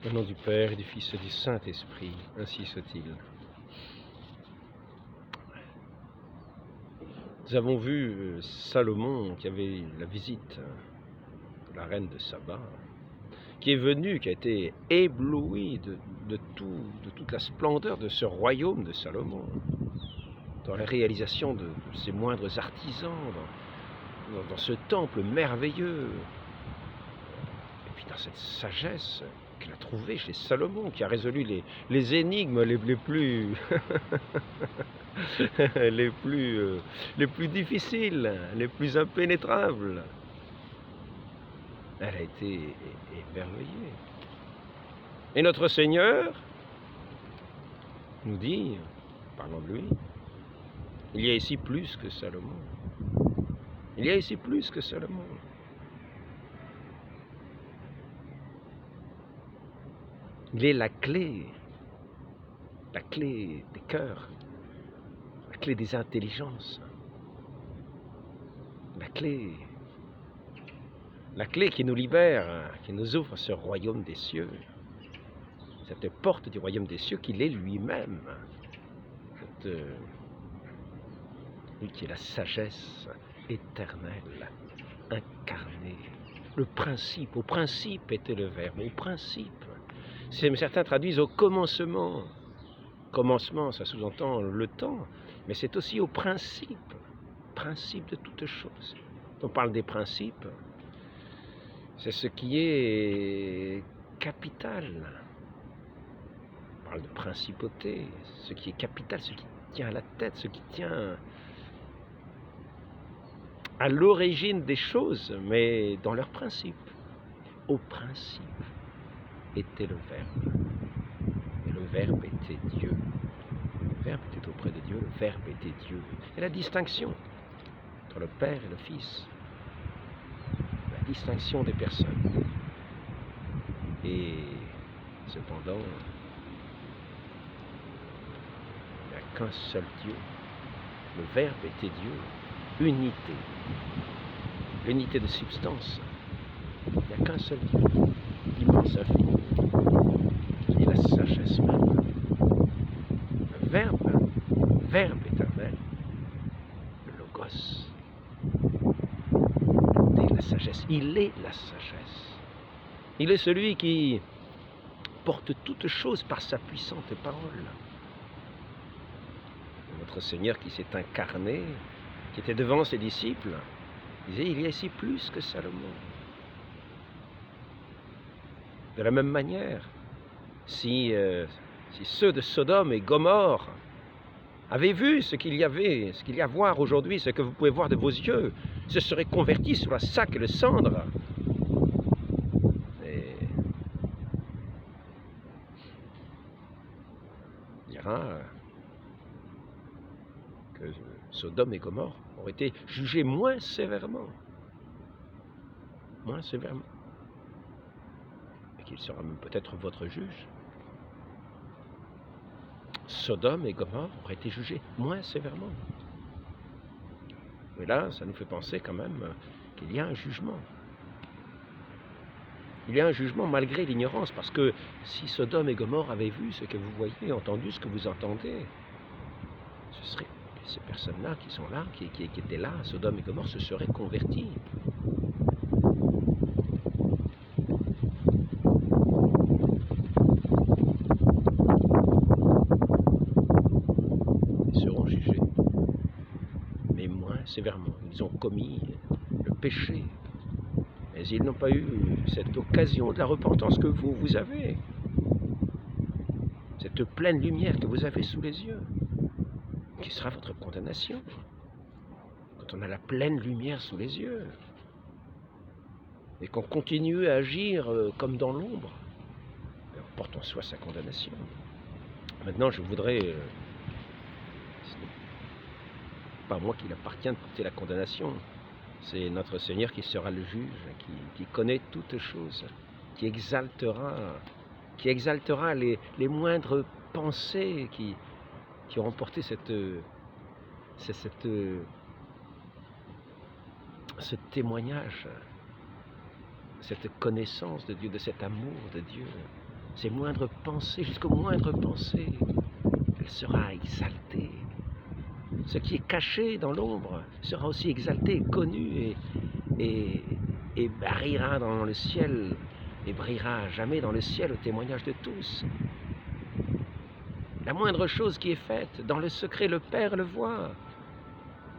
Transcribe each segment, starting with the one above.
Au nom du Père, et du Fils et du Saint-Esprit, ainsi soit-il. Nous avons vu Salomon qui avait la visite de la reine de Saba, qui est venu, qui a été ébloui de toute la splendeur de ce royaume de Salomon, dans la réalisation de ses moindres artisans, dans ce temple merveilleux, et puis dans cette sagesse qu'il a trouvée chez Salomon, qui a résolu les énigmes les plus les plus difficiles, les plus impénétrables. Elle a été émerveillée. Et notre Seigneur nous dit, parlons de lui, il y a ici plus que Salomon. Il y a ici plus que Salomon. Il est la clé des cœurs, la clé des intelligences, la clé qui nous libère, qui nous ouvre ce royaume des cieux, cette porte du royaume des cieux qu'il est lui-même, lui qui est la sagesse éternelle, incarnée, le principe, au principe était le Verbe, au principe. Certains traduisent au commencement. Commencement, ça sous-entend le temps, mais c'est aussi au principe de toute chose. On parle des principes, c'est ce qui est capital. On parle de principauté, ce qui est capital, ce qui tient à la tête, ce qui tient à l'origine des choses, mais dans leur principe. Au principe était le Verbe, et le Verbe était Dieu. Le Verbe était auprès de Dieu, le Verbe était Dieu. Et la distinction entre le Père et le Fils, la distinction des personnes. Et cependant, il n'y a qu'un seul Dieu. Le Verbe était Dieu, unité, l'unité de substance. Il n'y a qu'un seul Dieu, l'immense infini, qui est la sagesse même. Le Verbe éternel, le Logos, c'est la sagesse. Il est la sagesse. Il est celui qui porte toutes choses par sa puissante parole. Notre Seigneur qui s'est incarné, qui était devant ses disciples, disait, il y a ici plus que Salomon. De la même manière, si ceux de Sodome et Gomorrhe avaient vu ce qu'il y a à voir aujourd'hui, ce que vous pouvez voir de vos yeux, se seraient convertis sur la sac et le cendre. Et il dira que Sodome et Gomorrhe auraient été jugés moins sévèrement, et qu'il sera même peut-être votre juge. Sodome et Gomorrhe auraient été jugés moins sévèrement. Mais là, ça nous fait penser quand même qu'il y a un jugement. Il y a un jugement malgré l'ignorance, parce que si Sodome et Gomorrhe avaient vu ce que vous voyez, entendu ce que vous entendez, ce serait ces personnes-là qui sont là, qui étaient là, Sodome et Gomorrhe, se seraient convertis. Ils seront jugés, mais moins sévèrement. Ils ont commis le péché, mais ils n'ont pas eu cette occasion de la repentance que vous avez, cette pleine lumière que vous avez sous les yeux, qui sera votre condamnation, quand on a la pleine lumière sous les yeux, et qu'on continue à agir comme dans l'ombre, on porte en soi sa condamnation. Maintenant, je voudrais, ce n'est pas à moi qu'il appartient de porter la condamnation, c'est notre Seigneur qui sera le juge, qui connaît toutes choses, qui exaltera les moindres pensées qui auront porté ce témoignage, cette connaissance de Dieu, de cet amour de Dieu. ses moindres pensées, jusqu'aux moindres pensées, elle sera exaltée. Ce qui est caché dans l'ombre sera aussi exalté, connu et brillera dans le ciel, et brillera à jamais dans le ciel au témoignage de tous. La moindre chose qui est faite, dans le secret, le Père le voit.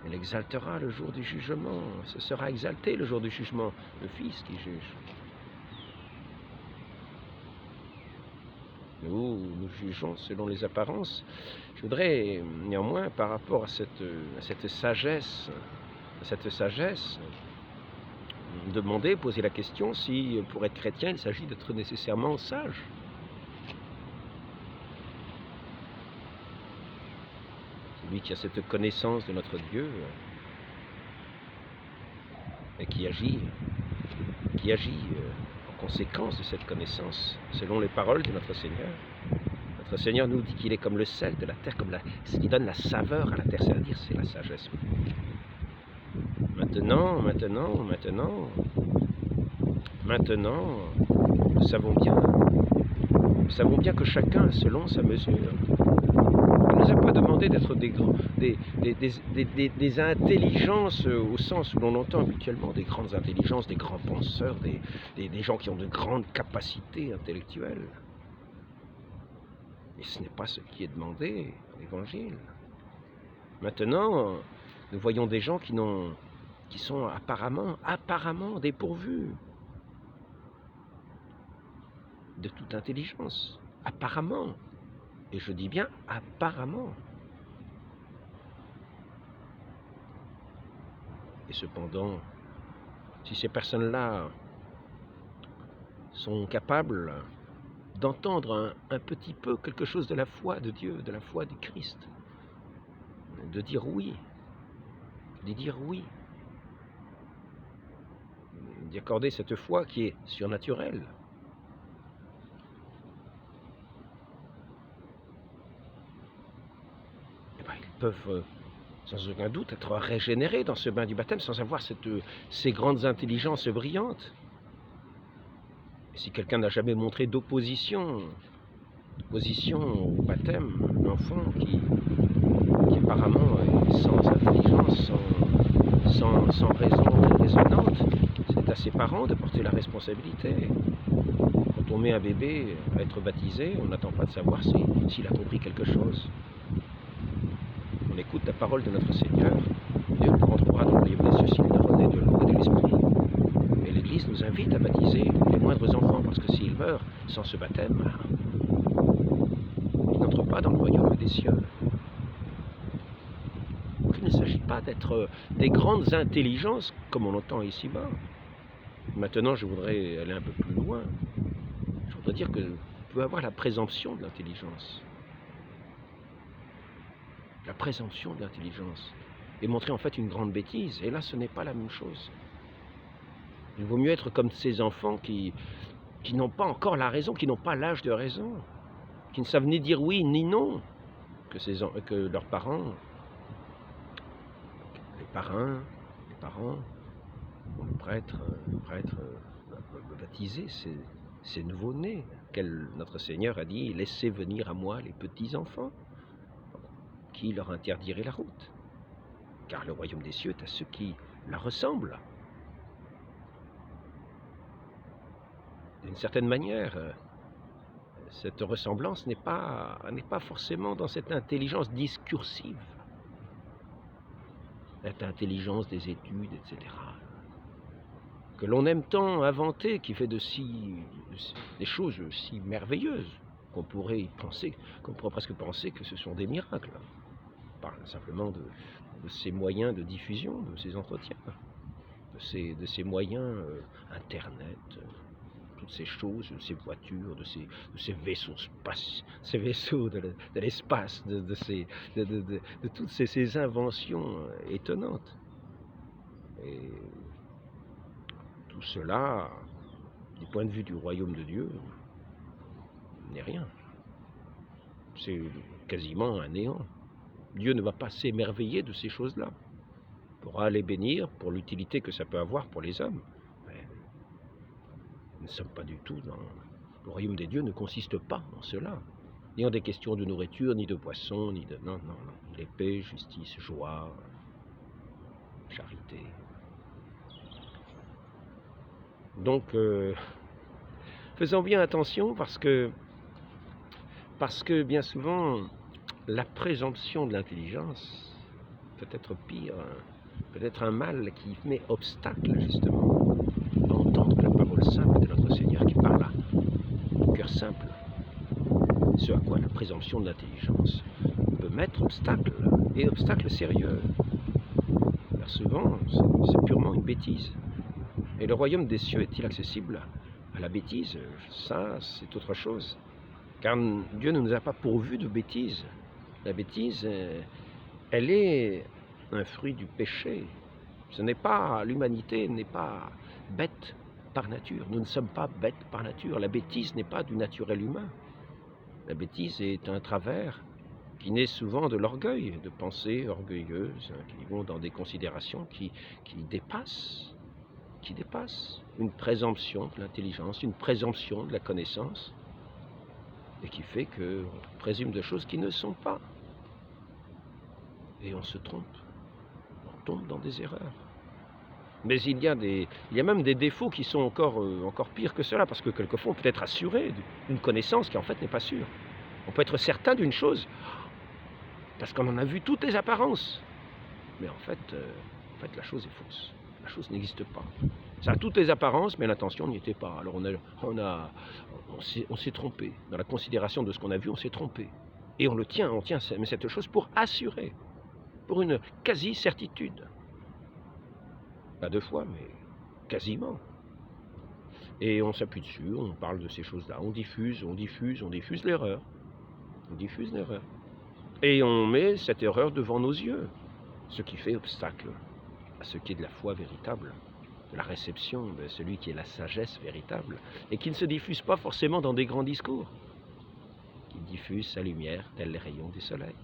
Elle exaltera le jour du jugement. Ce sera exalté le jour du jugement, le Fils qui juge. Nous jugeons selon les apparences. Je voudrais néanmoins, par rapport à cette sagesse, demander, poser la question si, pour être chrétien, il s'agit d'être nécessairement sage. Celui qui a cette connaissance de notre Dieu et qui agit en conséquence de cette connaissance, selon les paroles de notre Seigneur. Notre Seigneur nous dit qu'il est comme le sel de la terre, ce qui donne la saveur à la terre, c'est-à-dire c'est la sagesse. Maintenant, nous savons bien que chacun selon sa mesure. Il ne nous a pas demandé d'être des intelligences au sens où l'on entend habituellement, des grandes intelligences, des grands penseurs, des gens qui ont de grandes capacités intellectuelles. Et ce n'est pas ce qui est demandé dans l'Évangile. Maintenant, nous voyons des gens qui sont apparemment dépourvus de toute intelligence. Apparemment. Et je dis bien apparemment. Et cependant, si ces personnes-là sont capables d'entendre un petit peu quelque chose de la foi de Dieu, de la foi du Christ, de dire oui, d'y accorder cette foi qui est surnaturelle. Eh bien, ils peuvent sans aucun doute être régénérés dans ce bain du baptême sans avoir ces grandes intelligences brillantes. Et si quelqu'un n'a jamais montré d'opposition au baptême, l'enfant qui apparemment est sans intelligence, sans raison raisonnante, c'est à ses parents de porter la responsabilité. Quand on met un bébé à être baptisé, on n'attend pas de savoir s'il a compris quelque chose. On écoute la parole de notre Seigneur. Nul ne rentrera dans le royaume des cieux s'il n'a renaît de l'eau et de l'esprit. Et l'Église nous invite à baptiser les moindres enfants, parce que s'ils meurent sans ce baptême, ils n'entrent pas dans le royaume des cieux. Donc il ne s'agit pas d'être des grandes intelligences, comme on l'entend ici-bas. Maintenant, je voudrais aller un peu plus loin. Je voudrais dire qu'on peut avoir la présomption de l'intelligence. La présomption de l'intelligence. Et montrer en fait une grande bêtise. Et là, ce n'est pas la même chose. Il vaut mieux être comme ces enfants qui n'ont pas encore la raison, qui n'ont pas l'âge de raison, qui ne savent ni dire oui ni non, que leurs parents, les parents, le prêtre baptiser ces nouveaux-nés, notre Seigneur a dit, laissez venir à moi les petits-enfants, qui leur interdirait la route, car le royaume des cieux est à ceux qui la ressemblent. D'une certaine manière, cette ressemblance n'est pas forcément dans cette intelligence discursive, cette intelligence des études, etc., que l'on aime tant inventer, qui fait des choses si merveilleuses qu'on pourrait presque penser que ce sont des miracles. On parle simplement de ces moyens de diffusion, de ces entretiens, de ces moyens Internet, toutes ces choses, ces voitures, de ces vaisseaux de l'espace, de toutes ces inventions étonnantes. Et tout cela, du point de vue du royaume de Dieu, n'est rien. C'est quasiment un néant. Dieu ne va pas s'émerveiller de ces choses-là. Il pourra les bénir pour l'utilité que ça peut avoir pour les hommes. Mais nous ne sommes pas du tout Le royaume des dieux ne consiste pas en cela, ni en des questions de nourriture, ni de poisson, ni de... Non, non, non. Il est paix, justice, joie, charité. Donc, faisons bien attention parce que bien souvent, la présomption de l'intelligence peut être pire, peut être un mal qui met obstacle justement à entendre la parole simple de notre Seigneur qui parle au cœur simple. Ce à quoi la présomption de l'intelligence peut mettre obstacle, et obstacle sérieux. Car souvent, c'est purement une bêtise. Et le royaume des cieux est-il accessible à la bêtise? Ça, c'est autre chose. Car Dieu ne nous a pas pourvus de bêtises. La bêtise, elle est un fruit du péché. Ce n'est pas, l'humanité n'est pas bête par nature. Nous ne sommes pas bêtes par nature. La bêtise n'est pas du naturel humain. La bêtise est un travers qui naît souvent de l'orgueil, de pensées orgueilleuses, qui vont dans des considérations qui dépassent une présomption de l'intelligence, une présomption de la connaissance, et qui fait qu'on présume de choses qui ne sont pas. Et on se trompe, on tombe dans des erreurs. Mais il y a même des défauts qui sont encore pires que cela, parce que quelquefois on peut être assuré d'une connaissance qui en fait n'est pas sûre. On peut être certain d'une chose, parce qu'on en a vu toutes les apparences. Mais en fait la chose est fausse. La chose n'existe pas. Ça a toutes les apparences, mais l'intention n'y était pas. Alors on s'est trompé. Dans la considération de ce qu'on a vu, on s'est trompé. Et on tient cette chose pour assurer, pour une quasi-certitude. Pas 2 fois, mais quasiment. Et on s'appuie dessus, on parle de ces choses-là, on diffuse l'erreur. On diffuse l'erreur. Et on met cette erreur devant nos yeux, ce qui fait obstacle à ce qui est de la foi véritable, de la réception de celui qui est la sagesse véritable, et qui ne se diffuse pas forcément dans des grands discours, qui diffuse sa lumière tels les rayons du soleil,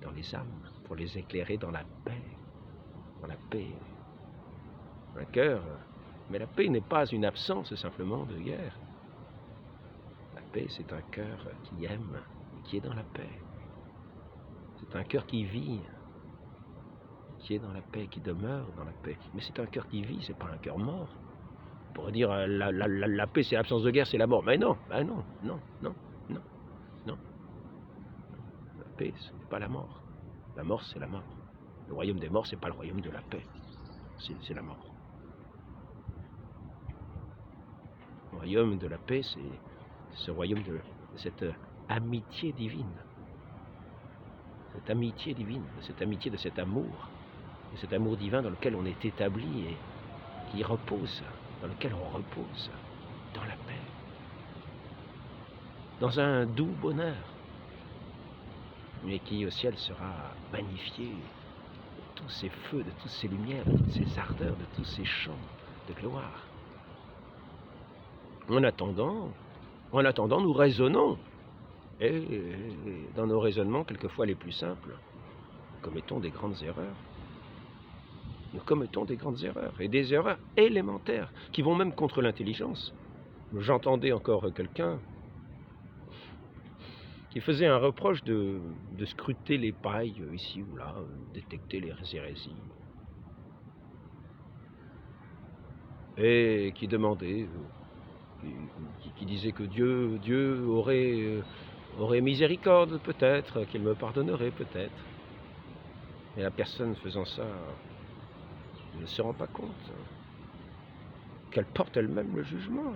dans les âmes, pour les éclairer dans la paix, dans le cœur. Mais la paix n'est pas une absence simplement de guerre. La paix, c'est un cœur qui aime et qui est dans la paix. C'est un cœur qui vit, qui est dans la paix, qui demeure dans la paix. Mais c'est un cœur qui vit, c'est pas un cœur mort. On pourrait dire la paix, c'est l'absence de guerre, c'est la mort. Mais non, non. La paix, ce n'est pas la mort. La mort, c'est la mort. Le royaume des morts, c'est pas le royaume de la paix. C'est la mort. Le royaume de la paix, c'est ce royaume de cette amitié divine. Cette amitié divine, de cet amour divin dans lequel on est établi et qui repose, dans lequel on repose, dans la paix, dans un doux bonheur, mais qui au ciel sera magnifié de tous ces feux, de toutes ces lumières, de toutes ces ardeurs, de tous ces chants de gloire. En attendant, nous raisonnons. Et dans nos raisonnements, quelquefois les plus simples, nous commettons des grandes erreurs. Nous commettons des grandes erreurs, et des erreurs élémentaires, qui vont même contre l'intelligence. J'entendais encore quelqu'un qui faisait un reproche de scruter les pailles ici ou là, détecter les hérésies. Et qui demandait, qui disait que Dieu aurait miséricorde peut-être, qu'il me pardonnerait peut-être. Et la personne faisant ça ne se rend pas compte qu'elle porte elle-même le jugement.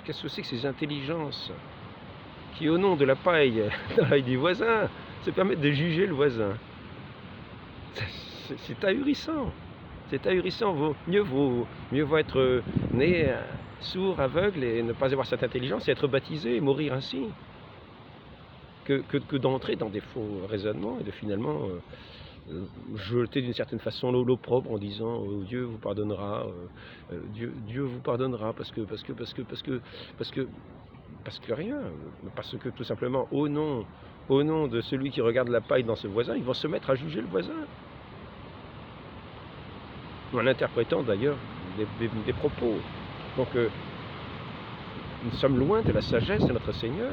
Qu'est-ce que c'est que ces intelligences qui, au nom de la paille dans l'œil du voisin, se permettent de juger le voisin? C'est ahurissant. C'est ahurissant. Mieux vaut être né sourd, aveugle et ne pas avoir cette intelligence et être baptisé et mourir ainsi que d'entrer dans des faux raisonnements et de finalement jeter d'une certaine façon l'opprobre en disant Dieu vous pardonnera, Dieu vous pardonnera parce que rien, parce que tout simplement au nom de celui qui regarde la paille dans ce voisin, ils vont se mettre à juger le voisin. En interprétant d'ailleurs des propos. Donc Nous sommes loin de la sagesse de notre Seigneur.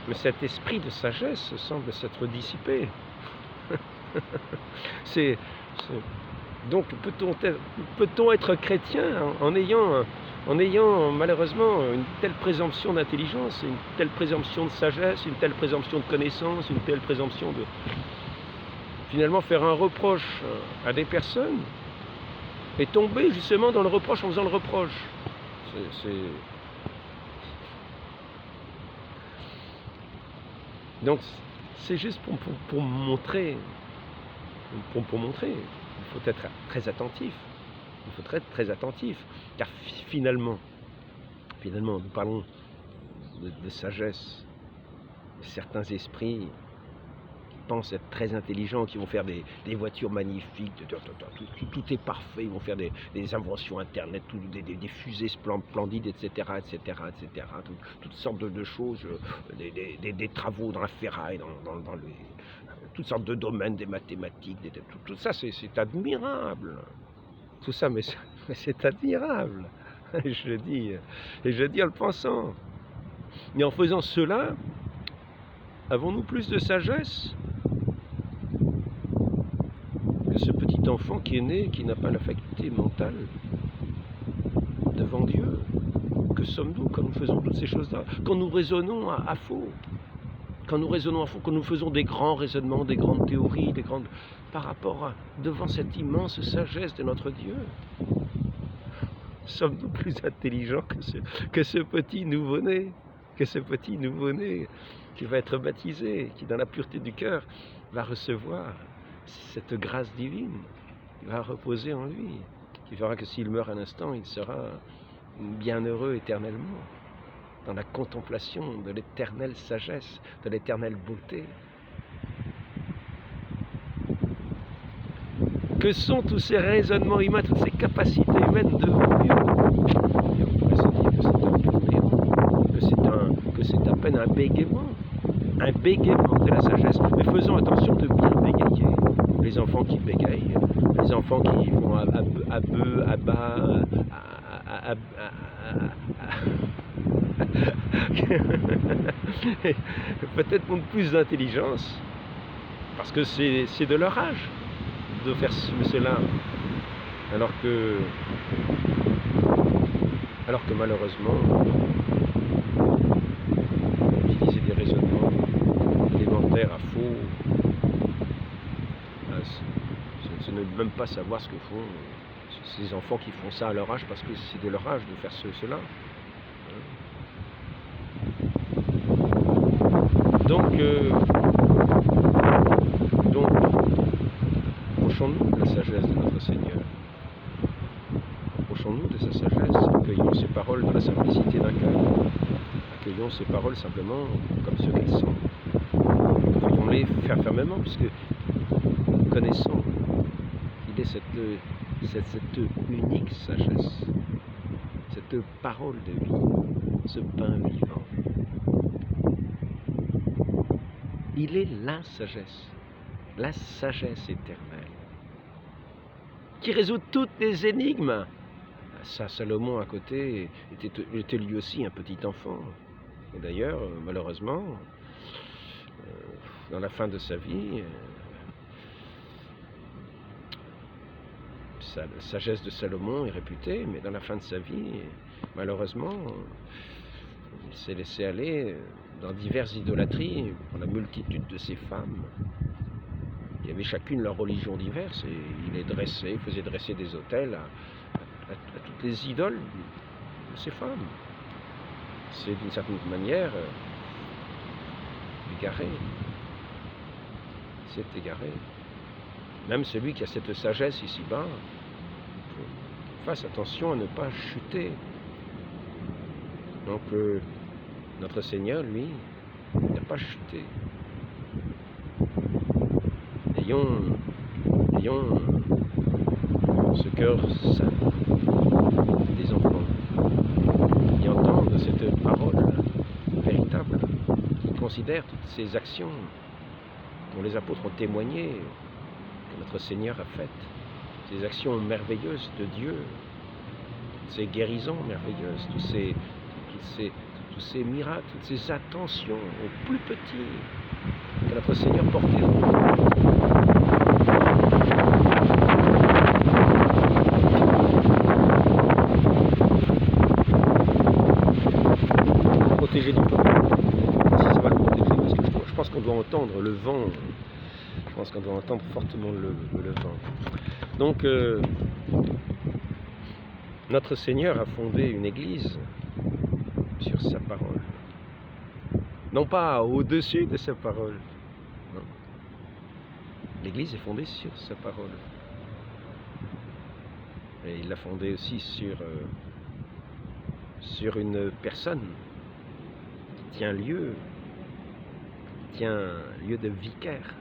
Mais cet esprit de sagesse semble s'être dissipé. Donc peut-on être chrétien en ayant malheureusement une telle présomption d'intelligence, une telle présomption de sagesse, une telle présomption de connaissance, une telle présomption de finalement faire un reproche à des personnes et tomber justement dans le reproche en faisant le reproche. Donc c'est juste pour montrer, il faut être très attentif. Il faut être très attentif, car finalement, nous parlons de sagesse, de certains esprits qui pensent être très intelligents, qui vont faire des voitures magnifiques, tout est parfait, ils vont faire des inventions internet, des fusées splendides, etc., toutes sortes de choses, des travaux dans la ferraille, dans toutes sortes de domaines, des mathématiques, tout ça c'est admirable. Tout ça, mais c'est admirable, je le dis, et je le dis en le pensant. Mais en faisant cela, avons-nous plus de sagesse que ce petit enfant qui est né, qui n'a pas la faculté mentale devant Dieu? Que sommes-nous quand nous faisons toutes ces choses-là? Quand nous raisonnons à faux, quand nous faisons des grands raisonnements, des grandes théories, par rapport devant cette immense sagesse de notre Dieu, sommes-nous plus intelligents que ce petit nouveau-né, qui va être baptisé, qui dans la pureté du cœur va recevoir cette grâce divine, qui va reposer en lui, qui fera que s'il meurt un instant, il sera bienheureux éternellement, dans la contemplation de l'éternelle sagesse, de l'éternelle beauté. Que sont tous ces raisonnements humains, toutes ces capacités humaines devant Dieu? Et on pourrait se dire que c'est un plombément, que c'est à peine un bégaiement de la sagesse. Mais faisons attention de bien bégayer. Les enfants qui bégayent, les enfants qui vont à bas, peut-être pour plus d'intelligence, parce que c'est de leur âge de faire cela, alors que malheureusement, utiliser des raisonnements élémentaires à faux, ce n'est même pas savoir ce que font ces enfants qui font ça à leur âge, parce que c'est de leur âge de faire cela. Donc approchons-nous de la sagesse de notre Seigneur. Approchons-nous de sa sagesse, accueillons ses paroles dans la simplicité d'un cœur. Accueillons ces paroles simplement comme ce qu'elles sont. Accueillons-les fermement, puisque nous connaissons qu'il est cette unique sagesse, cette parole de vie, ce pain vivant. Il est la sagesse éternelle, qui résout toutes les énigmes. Ça, Salomon à côté était lui aussi un petit enfant. Et d'ailleurs, malheureusement, dans la fin de sa vie, la sagesse de Salomon est réputée, mais dans la fin de sa vie, malheureusement, il s'est laissé aller dans diverses idolâtries pour la multitude de ces femmes. Il y avait chacune leur religion diverse, et il faisait dresser des autels à toutes les idoles de ces femmes. C'est d'une certaine manière égaré. C'est égaré. Même celui qui a cette sagesse ici-bas, fasse attention à ne pas chuter. Donc notre Seigneur, lui, n'a pas chuté. Ayons ce cœur saint des enfants qui entendent cette parole véritable, qui considèrent toutes ces actions dont les apôtres ont témoigné, que notre Seigneur a faites, ces actions merveilleuses de Dieu, toutes ces guérisons merveilleuses, tous ces miracles, toutes ces attentions aux plus petits que notre Seigneur portait au monde. Protéger du peuple, si ça va le protéger, parce que je pense qu'on doit entendre le vent, je pense qu'on doit entendre fortement le vent. Donc, notre Seigneur a fondé une église sur sa parole. Non pas au-dessus de sa parole. Non. L'église est fondée sur sa parole. Et il l'a fondée aussi sur une personne qui tient lieu de vicaire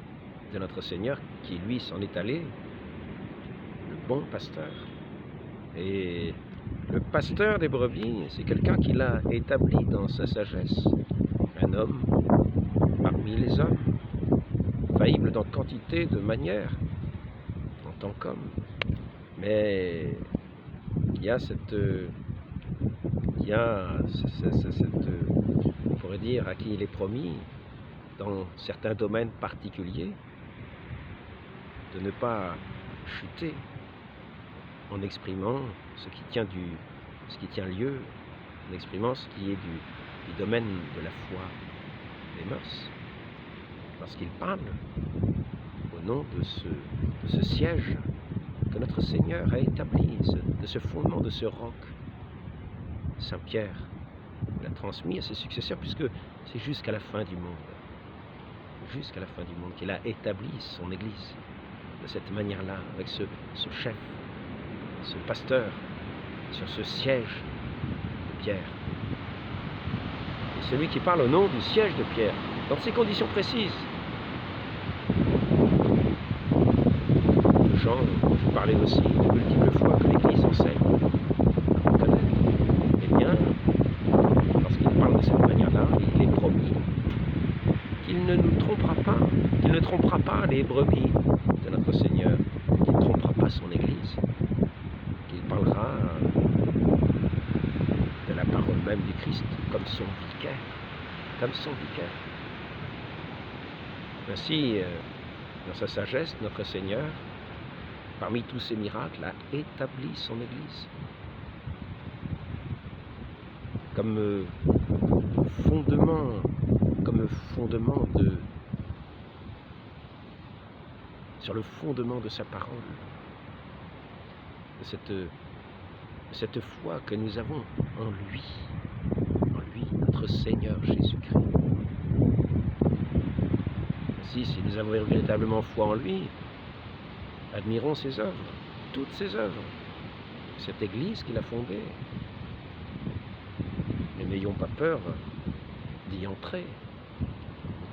de notre Seigneur, qui lui s'en est allé, le bon pasteur. Et le pasteur des brebis, c'est quelqu'un qui l'a établi dans sa sagesse. Un homme parmi les hommes, faillible dans quantité de manières, en tant qu'homme. Mais il y a on pourrait dire, à qui il est promis, dans certains domaines particuliers, de ne pas chuter en exprimant ce qui tient lieu, en exprimant ce qui est du domaine de la foi, des mœurs, parce qu'il parle au nom de ce siège que notre Seigneur a établi, de ce fondement, de ce roc. Saint Pierre l'a transmis à ses successeurs, puisque c'est jusqu'à la fin du monde, qu'il a établi son Église de cette manière-là, avec ce chef, ce pasteur, sur ce siège de Pierre. Et celui qui parle au nom du siège de Pierre, dans ces conditions précises. Jean parlait aussi de multiples fois que l'Église enseigne à connaître. Eh bien, lorsqu'il parle de cette manière-là, il est promis qu'il ne nous trompera pas, qu'il ne trompera pas les brebis de notre Seigneur, qu'il ne trompera pas son Église, qu'il parlera de la parole même du Christ comme son vicaire, Ainsi, dans sa sagesse, notre Seigneur, parmi tous ces miracles, a établi son Église comme fondement sur le fondement de sa parole, de cette foi que nous avons en lui, notre Seigneur Jésus-Christ. Ainsi, si nous avons véritablement foi en lui, admirons ses œuvres, toutes ses œuvres, cette Église qu'il a fondée. Mais n'ayons pas peur d'y entrer.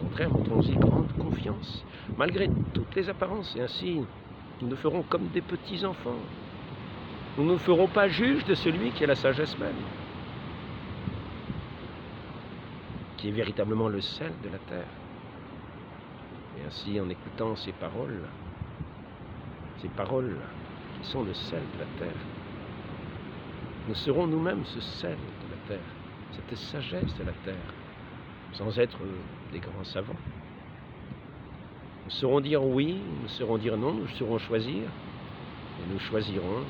Au contraire, montrons-y grande confiance, malgré toutes les apparences. Et ainsi, nous nous ferons comme des petits enfants. Nous ne nous ferons pas juges de celui qui est la sagesse même, qui est véritablement le sel de la terre. Et ainsi, en écoutant ces paroles qui sont le sel de la terre, nous serons nous-mêmes ce sel de la terre, cette sagesse de la terre, sans être des grands savants. Nous saurons dire oui, nous saurons dire non, nous saurons choisir, et nous choisirons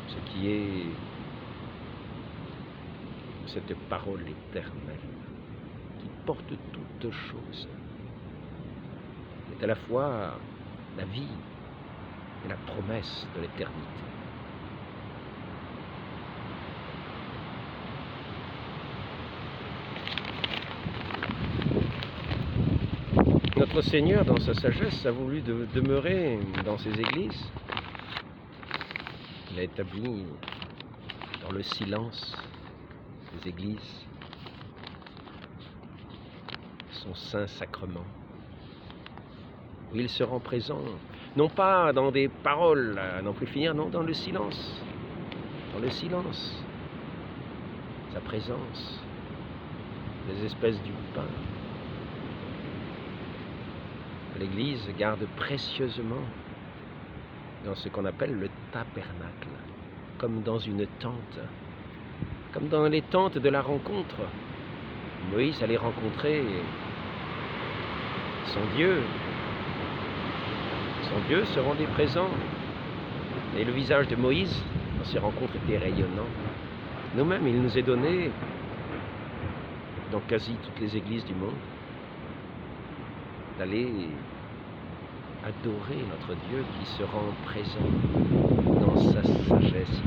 ce qui est cette parole éternelle qui porte toutes choses, qui est à la fois la vie et la promesse de l'éternité. Notre Seigneur, dans sa sagesse, a voulu demeurer dans ses églises. Il a établi dans le silence des églises son saint sacrement, où il se rend présent, non pas dans des paroles à n'en plus finir, non, dans le silence, sa présence, les espèces du pain. L'Église garde précieusement dans ce qu'on appelle le tabernacle. comme dans une tente, comme dans les tentes de la rencontre. Moïse allait rencontrer son Dieu. Son Dieu se rendait présent. Et le visage de Moïse, dans ces rencontres, était rayonnant. Nous-mêmes, il nous est donné, dans quasi toutes les églises du monde, d'aller adorer notre Dieu qui se rend présent dans sa sagesse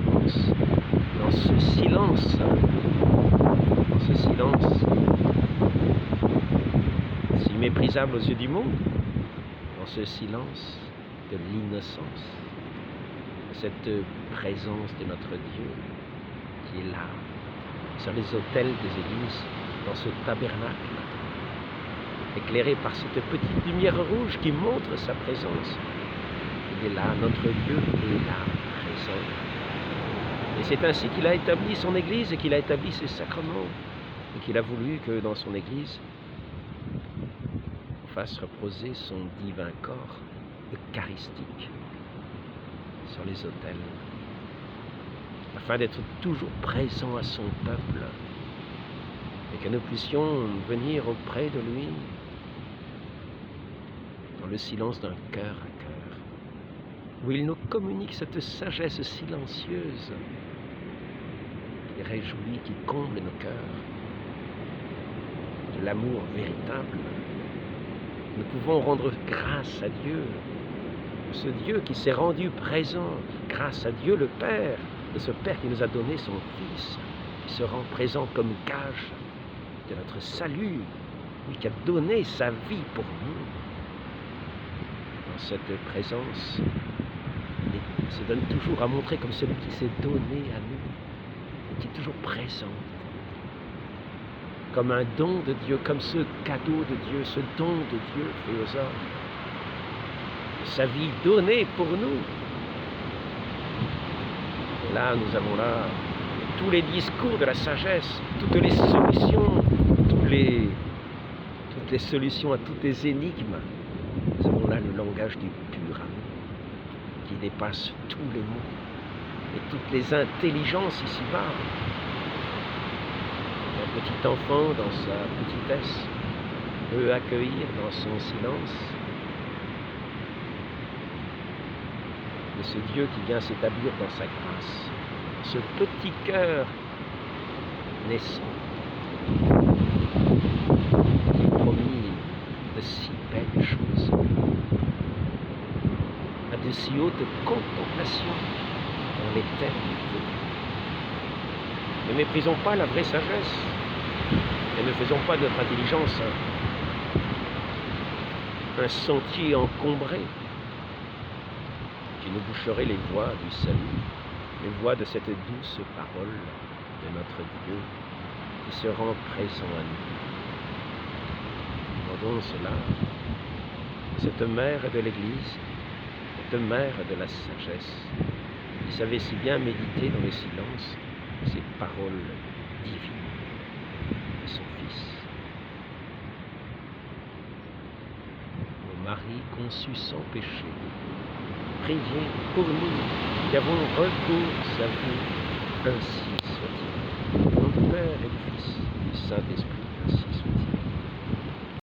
immense, dans ce silence, si méprisable aux yeux du monde, dans ce silence de l'innocence, cette présence de notre Dieu qui est là, sur les autels des églises, dans ce tabernacle, éclairé par cette petite lumière rouge qui montre sa présence. Il est là, notre Dieu est là, présent. Et c'est ainsi qu'il a établi son Église et qu'il a établi ses sacrements. Et qu'il a voulu que dans son Église, on fasse reposer son divin corps eucharistique sur les autels, afin d'être toujours présent à son peuple et que nous puissions venir auprès de lui dans le silence d'un cœur à cœur, où il nous communique cette sagesse silencieuse qui réjouit, qui comble nos cœurs, de l'amour véritable. Nous pouvons rendre grâce à Dieu, ce Dieu qui s'est rendu présent, grâce à Dieu le Père, et ce Père qui nous a donné son Fils, qui se rend présent comme gage de notre salut, lui qui a donné sa vie pour nous. Dans cette présence, il se donne toujours à montrer comme celui qui s'est donné à nous, et qui est toujours présent, comme un don de Dieu, comme ce cadeau de Dieu, ce don de Dieu fait aux hommes, sa vie donnée pour nous. Et là, nous avons là tous les discours de la sagesse, toutes les solutions, toutes les solutions à toutes les énigmes. Nous avons là le langage du pur amour, qui dépasse tous les mots et toutes les intelligences ici-bas. Un petit enfant, dans sa petitesse, peut accueillir dans son silence de ce Dieu qui vient s'établir dans sa grâce, ce petit cœur naissant, qui est promis de si belles choses, à de si hautes contemplations dans l'éternité. Ne méprisons pas la vraie sagesse et ne faisons pas de notre intelligence un sentier encombré qui nous boucherait les voies du salut, les voies de cette douce parole de notre Dieu qui se rend présent à nous. Demandons cela, cette mère de l'Église, cette mère de la sagesse, qui savait si bien méditer dans le silence ces paroles divines de son Fils. Ô Marie conçue sans péché, priez pour nous qui avons recours à vous, ainsi soit-il. Au nom du Père et du Fils et du Saint-Esprit.